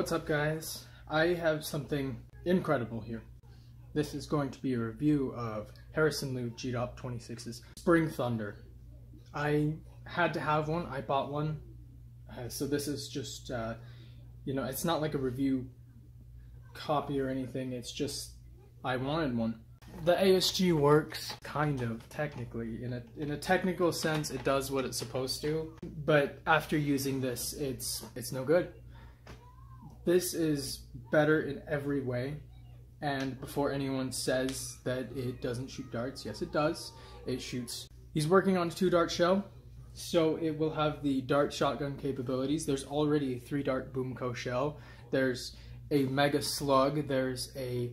What's up, guys? I have something incredible here. This is going to be a review of Harrison Liu G-Dop 26's Spring Thunder. I had to have one. I bought one. So this is just, it's not like a review copy or anything. It's just, I wanted one. The ASG works, kind of, technically. In a technical sense, it does what it's supposed to. But after using this, it's no good. This is better in every way. And before anyone says that it doesn't shoot darts, yes it does. It shoots. He's working on a 2-dart shell, so it will have the dart shotgun capabilities. There's already a 3-dart Boomco shell. There's a Mega Slug. There's a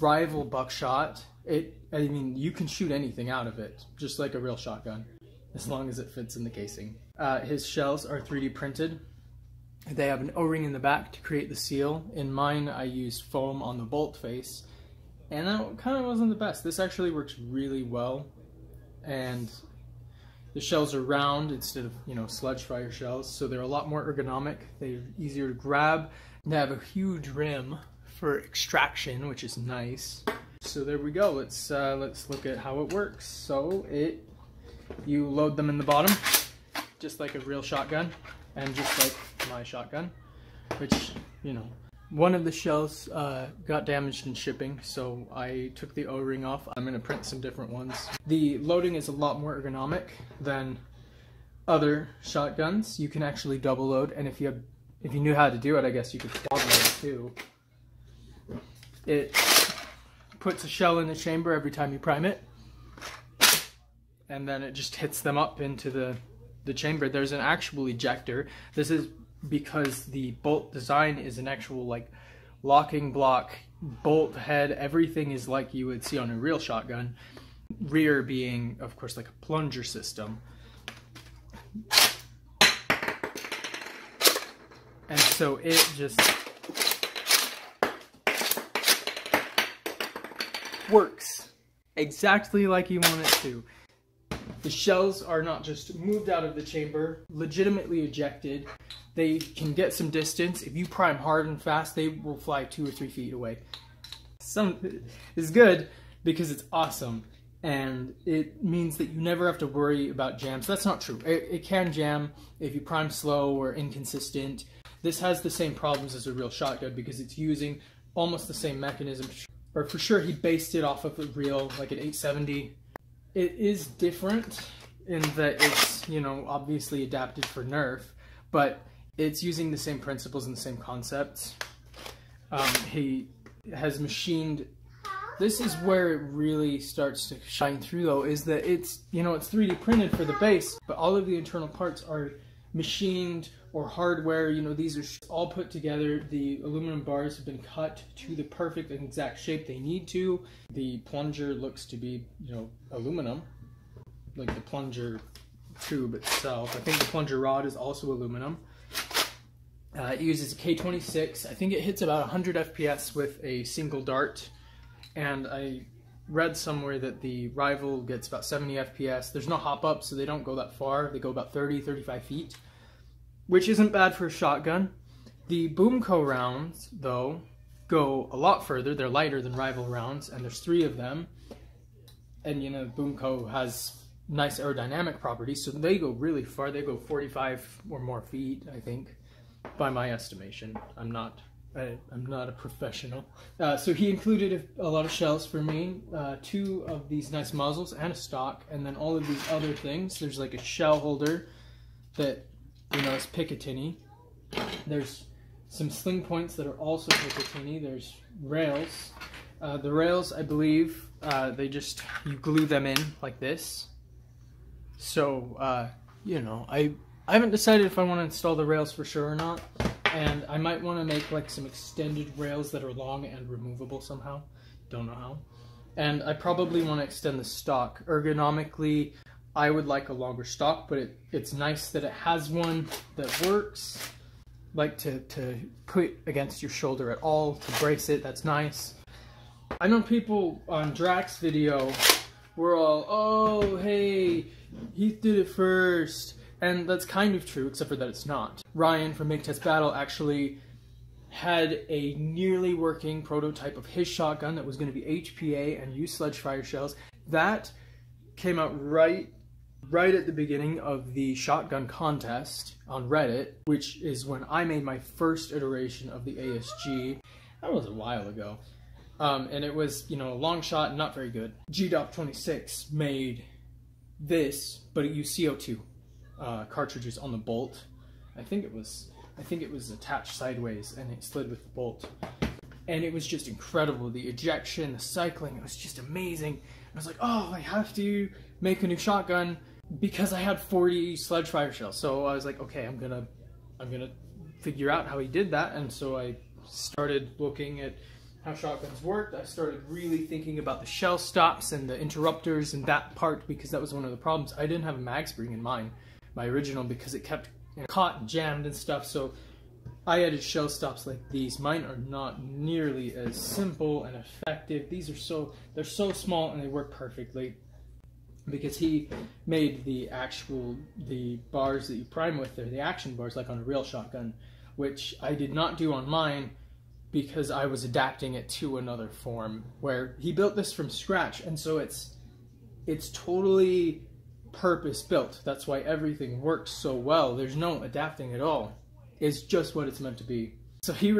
Rival buckshot. You can shoot anything out of it, just like a real shotgun, as long as it fits in the casing. His shells are 3D printed. They have an O-ring in the back to create the seal. In mine, I used foam on the bolt face, and that kind of wasn't the best. This actually works really well, and the shells are round instead of, sludge fire shells, so they're a lot more ergonomic. They're easier to grab. They have a huge rim for extraction, which is nice. So there we go. Let's look at how it works. So you load them in the bottom, just like a real shotgun, and just like my shotgun, which, one of the shells got damaged in shipping, so I took the O-ring off. I'm going to print some different ones. The loading is a lot more ergonomic than other shotguns. You can actually double load, and if you knew how to do it, I guess you could quad load too. It puts a shell in the chamber every time you prime it, and then it just hits them up into the chamber. There's an actual ejector. This is because the bolt design is an actual locking block bolt head. Everything is like you would see on a real shotgun. Rear being, of course, like a plunger system. And so it just works exactly like you want it to. The shells are not just moved out of the chamber, legitimately ejected. They can get some distance. If you prime hard and fast, they will fly 2 or 3 feet away. It's good because it's awesome, and it means that you never have to worry about jams. That's not true. It can jam if you prime slow or inconsistent. This has the same problems as a real shotgun because it's using almost the same mechanism. Or for sure, he based it off of a real, an 870. It is different in that it's, obviously adapted for nerf, but it's using the same principles and the same concepts. He has machined. This is where it really starts to shine through, though, is that it's 3D printed for the base, but all of the internal parts are machined or hardware. These are all put together. The aluminum bars have been cut to the perfect and exact shape they need to. The plunger looks to be, aluminum, like the plunger tube itself. I think the plunger rod is also aluminum. It uses a K26. I think it hits about 100 FPS with a single dart, and I read somewhere that the Rival gets about 70 FPS. There's no hop up, so they don't go that far. They go about 30-35 feet, which isn't bad for a shotgun. The Boomco rounds, though, go a lot further. They're lighter than Rival rounds, and there's 3 of them. And, Boomco has nice aerodynamic properties, so they go really far. They go 45 or more feet, I think, by my estimation. I'm not a professional. So he included a lot of shells for me, 2 of these nice muzzles and a stock, and then all of these other things. There's like a shell holder that, is Picatinny. There's some sling points that are also Picatinny. There's rails. The rails, I believe, you glue them in like this. So, I haven't decided if I want to install the rails for sure or not. And I might want to make some extended rails that are long and removable somehow. Don't know how. And I probably want to extend the stock. Ergonomically, I would like a longer stock, but it's nice that it has one that works. To put against your shoulder at all, to brace it, that's nice. I know people on Drax's video were all, oh, hey, Heath did it first. And that's kind of true, except for that it's not. Ryan from Make Test Battle actually had a nearly working prototype of his shotgun that was going to be HPA and use sledge fire shells. That came out right at the beginning of the shotgun contest on Reddit, which is when I made my first iteration of the ASG. That was a while ago. And it was, you know, a long shot and not very good. GDOP26 made this, but it used CO2 cartridges on the bolt. I think it was attached sideways and it slid with the bolt. And it was just incredible. The ejection, the cycling, it was just amazing. I was like, oh, I have to make a new shotgun because I had 40 sledge fire shells. So I was like, okay, I'm gonna figure out how he did that. And so I started looking at how shotguns worked. I started really thinking about the shell stops and the interrupters and that part, because that was one of the problems. I didn't have a mag spring in mine, my original, because it kept caught and jammed and stuff. So I added shell stops like these. Mine are not nearly as simple and effective. These are they're so small and they work perfectly, because he made the bars that you prime with, they're the action bars like on a real shotgun, which I did not do on mine because I was adapting it to another form where he built this from scratch. And so it's totally purpose built. That's why everything works so well. There's no adapting at all. It's just what it's meant to be. So he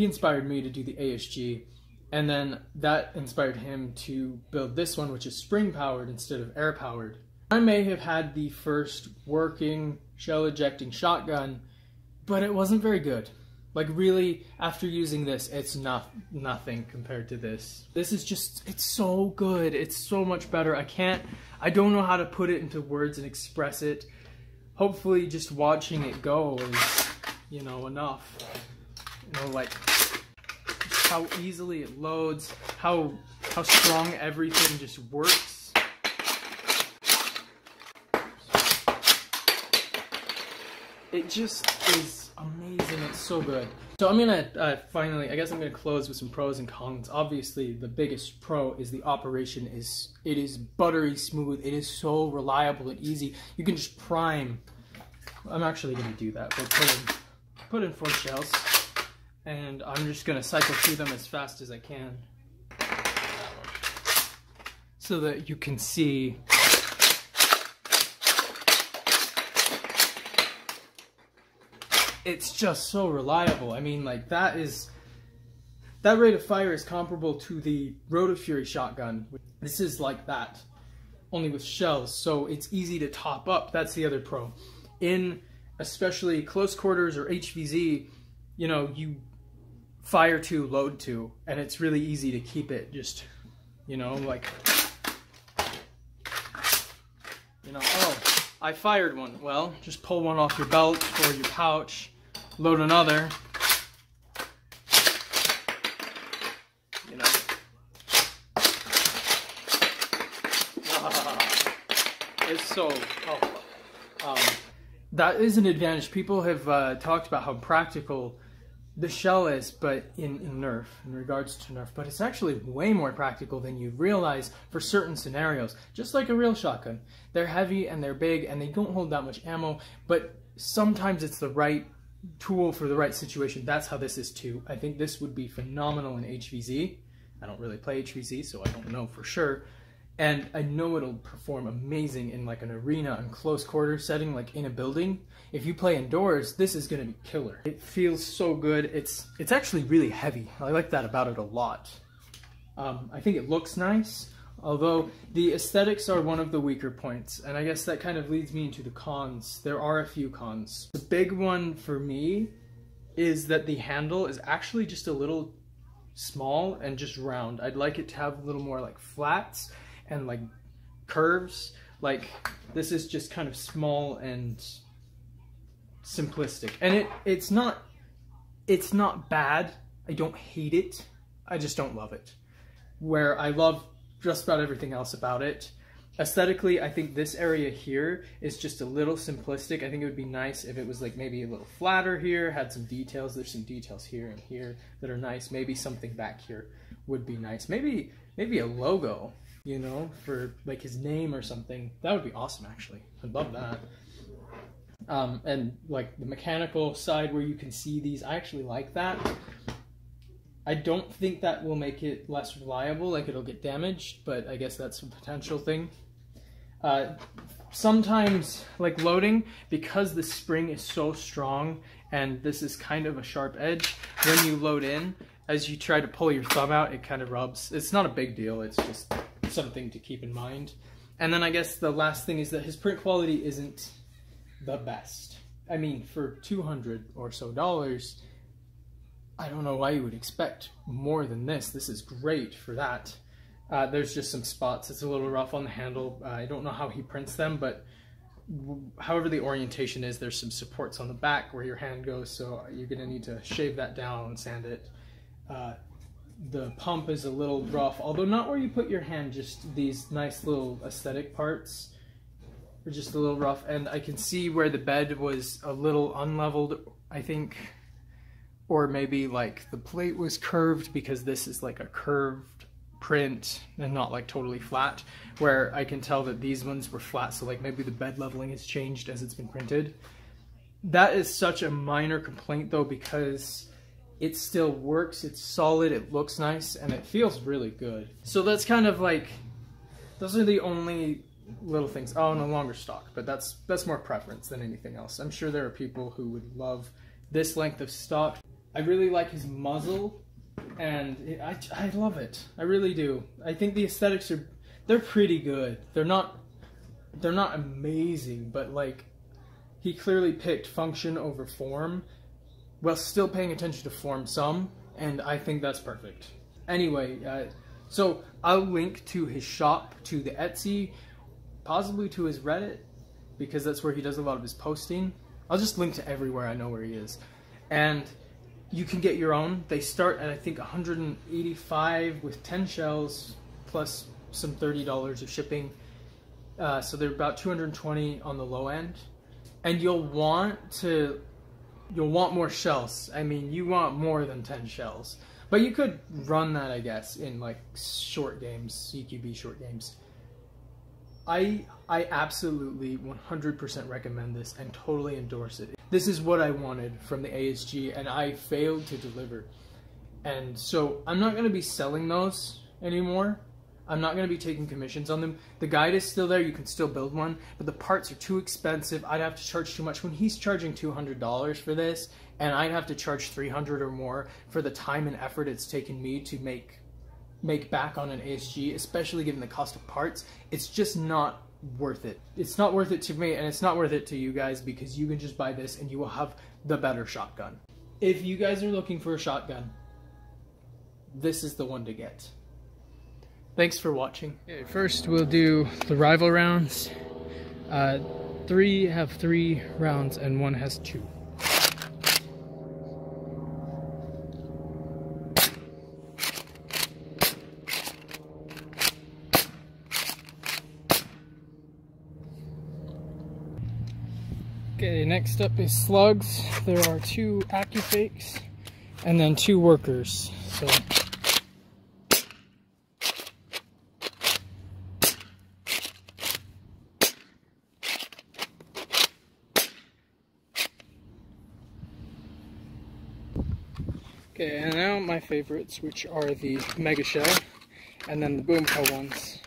inspired me to do the ASG, and then that inspired him to build this one, which is spring powered instead of air powered. I may have had the first working shell ejecting shotgun, but it wasn't very good. Like really, after using this, it's nothing compared to this. This is just, it's so good. It's so much better. I don't know how to put it into words and express it. Hopefully just watching it go is, you know, enough. You know, like just how easily it loads, how strong everything just works. It just is amazing. It's so good. So I'm gonna finally, I guess I'm gonna close with some pros and cons. Obviously, the biggest pro is the operation it is buttery smooth. It is so reliable and easy. You can just prime. I'm actually gonna do that. But put in 4 shells, and I'm just gonna cycle through them as fast as I can, so that you can see. It's just so reliable. I mean, like that rate of fire is comparable to the Rotofury shotgun. This is like that, only with shells, so it's easy to top up. That's the other pro. In especially close quarters or HVZ, you know, you fire to, load to, and it's really easy to keep it just, you know, like, you know, oh, I fired one. Well, just pull one off your belt or your pouch, load another, you know. It's so, that is an advantage. People have talked about how practical the shell is, but in nerf, in regards to nerf, but it's actually way more practical than you realize for certain scenarios. Just like a real shotgun. They're heavy and they're big and they don't hold that much ammo, but sometimes it's the right tool for the right situation. That's how this is too. I think this would be phenomenal in HVZ. I don't really play HVZ, so I don't know for sure. And I know it'll perform amazing in like an arena and close quarter setting, like in a building. If you play indoors, this is gonna be killer. It feels so good. It's actually really heavy. I like that about it a lot. I think it looks nice, although the aesthetics are one of the weaker points. And I guess that kind of leads me into the cons. There are a few cons. The big one for me is that the handle is actually just a little small and just round. I'd like it to have a little more like flats and like curves. Like this is just kind of small and simplistic, and it's not bad. I don't hate it, I just don't love it, where I love just about everything else about it. Aesthetically, I think this area here is just a little simplistic. I think it would be nice if it was like maybe a little flatter here, had some details. There's some details here and here that are nice. Maybe something back here would be nice. Maybe a logo, you know, for like his name or something. That would be awesome, actually. I'd love that. And like the mechanical side where you can see these, I actually like that. I don't think that will make it less reliable, like it'll get damaged, but I guess that's a potential thing. Sometimes, like loading, because the spring is so strong and this is kind of a sharp edge, when you load in, as you try to pull your thumb out, it kind of rubs. It's not a big deal, it's just something to keep in mind. And then I guess the last thing is that his print quality isn't the best. I mean, for $200 or so, I don't know why you would expect more than this. This is great for that. There's just some spots. It's a little rough on the handle. I don't know how he prints them, but however the orientation is, there's some supports on the back where your hand goes, so you're gonna need to shave that down and sand it. The pump is a little rough, although not where you put your hand, just these nice little aesthetic parts are just a little rough. And I can see where the bed was a little unleveled, I think, or maybe like the plate was curved, because this is like a curved print and not like totally flat, where I can tell that these ones were flat, so like maybe the bed leveling has changed as it's been printed. That is such a minor complaint though, because it still works, it's solid, it looks nice, and it feels really good. So that's kind of like, those are the only little things. Oh, no longer stock, but that's more preference than anything else. I'm sure there are people who would love this length of stock. I really like his muzzle, and I love it. I really do. I think the aesthetics they're pretty good. They're not amazing, but like, he clearly picked function over form, while still paying attention to form some, and I think that's perfect. Anyway, so I'll link to his shop, to the Etsy, possibly to his Reddit, because that's where he does a lot of his posting. I'll just link to everywhere I know where he is. And you can get your own. They start at, I think, $185 with 10 shells, plus some $30 of shipping. So they're about $220 on the low end. And you'll want more shells. I mean, you want more than 10 shells. But you could run that, I guess, in like short games, CQB short games. I absolutely 100% recommend this and totally endorse it. This is what I wanted from the ASG, and I failed to deliver. And so I'm not going to be selling those anymore. I'm not going to be taking commissions on them. The guide is still there, you can still build one, but the parts are too expensive. I'd have to charge too much when he's charging $200 for this, and I'd have to charge $300 or more for the time and effort it's taken me to make back on an ASG, especially given the cost of parts. It's just not worth it. It's not worth it to me, and it's not worth it to you guys, because you can just buy this and you will have the better shotgun. If you guys are looking for a shotgun, this is the one to get. Thanks for watching. Okay, first we'll do the rival rounds. 3 have 3 rounds and 1 has 2. Okay, next up is slugs. There are 2 AccuFakes and then 2 workers. So okay, and now my favorites, which are the Mega Shell and then the Boompa ones.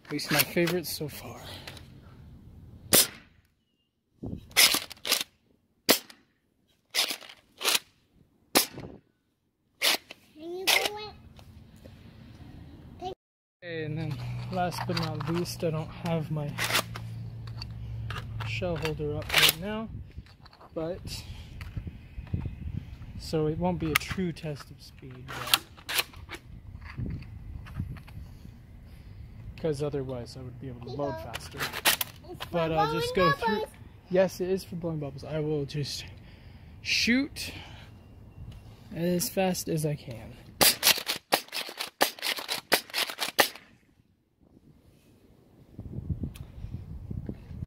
At least my favorites so far. Okay, and then last but not least, I don't have my shell holder up right now, but so it won't be a true test of speed, because otherwise I would be able to load faster. But I'll just go through. Yes, it is for blowing bubbles. I will just shoot as fast as I can.